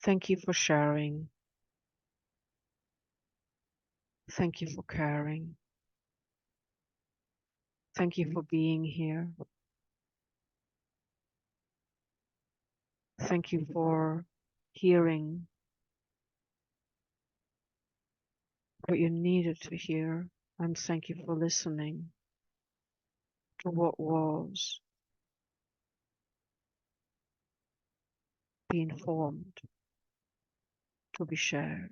Thank you for sharing. Thank you for caring. Thank you for being here. Thank you for hearing what you needed to hear. And thank you for listening to what was being formed. to be shared.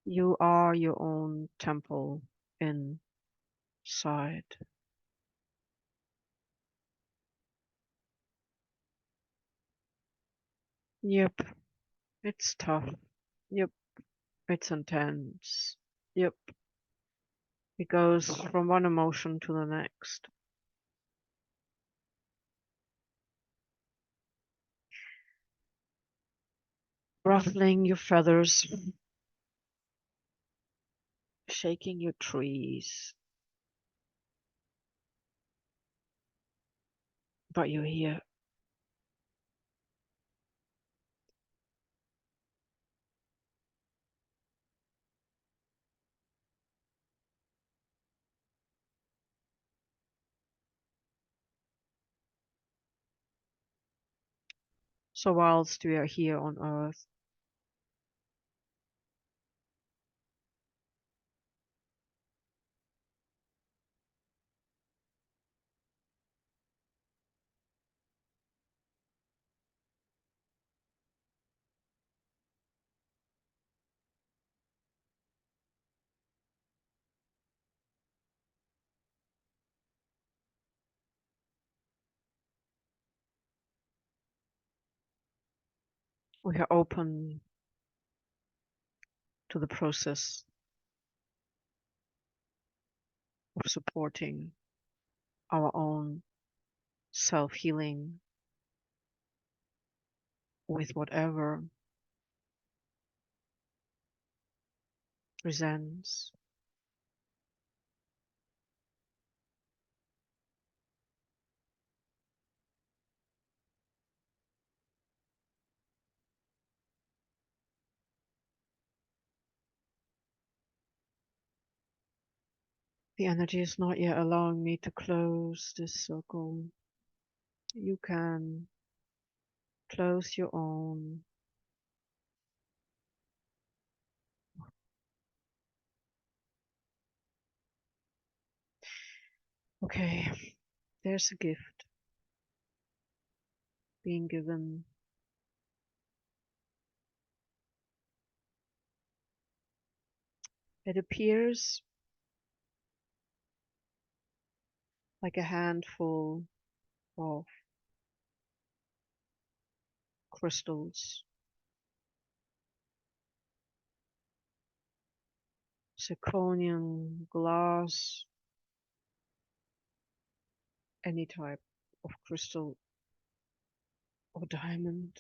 You are your own temple inside. Yep, it's tough. Yep, it's intense. Yep, it goes from one emotion to the next. Ruffling your feathers, shaking your trees, but you're here. So whilst we are here on Earth, we are open to the process of supporting our own self-healing with whatever presents. The energy is not yet allowing me to close this circle. You can close your own. Okay, there's a gift being given. It appears like a handful of crystals, zirconium, glass, any type of crystal or diamonds.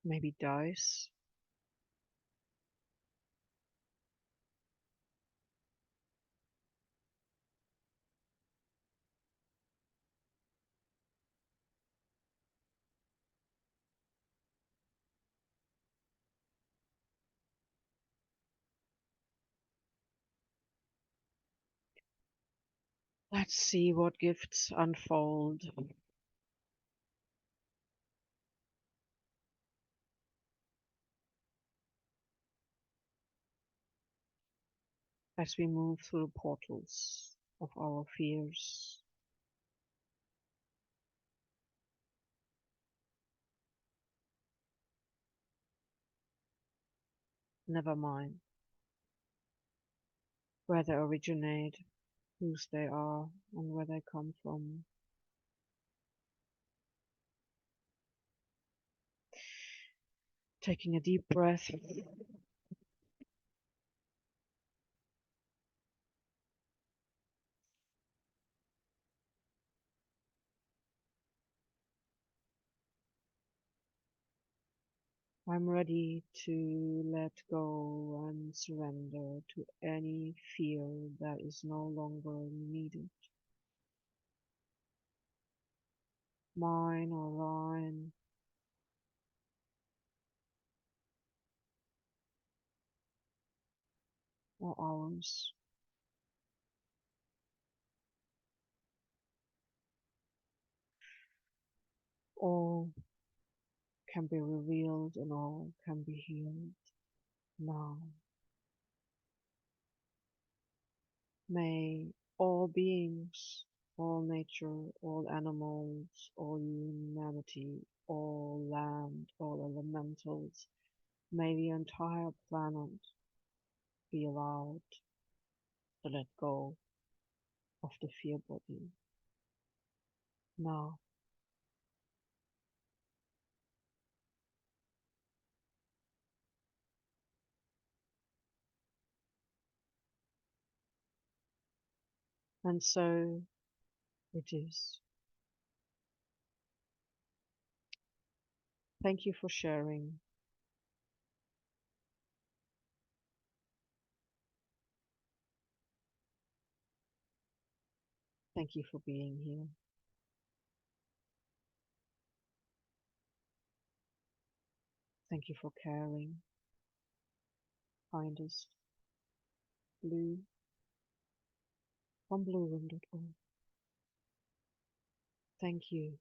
Maybe dice. Let's see what gifts unfold. As we move through portals of our fears. Never mind. where they originate, whose they are, and where they come from. Taking a deep breath. I'm ready to let go and surrender to any fear that is no longer needed. Mine or thine or ours. All can be revealed and all can be healed now. May all beings, all nature, all animals, all humanity, all land, all elementals, may the entire planet be allowed to let go of the fear body now. And so it is. Thank you for sharing. Thank you for being here. Thank you for caring. Kindest. Blue from blueroom.org. Thank you.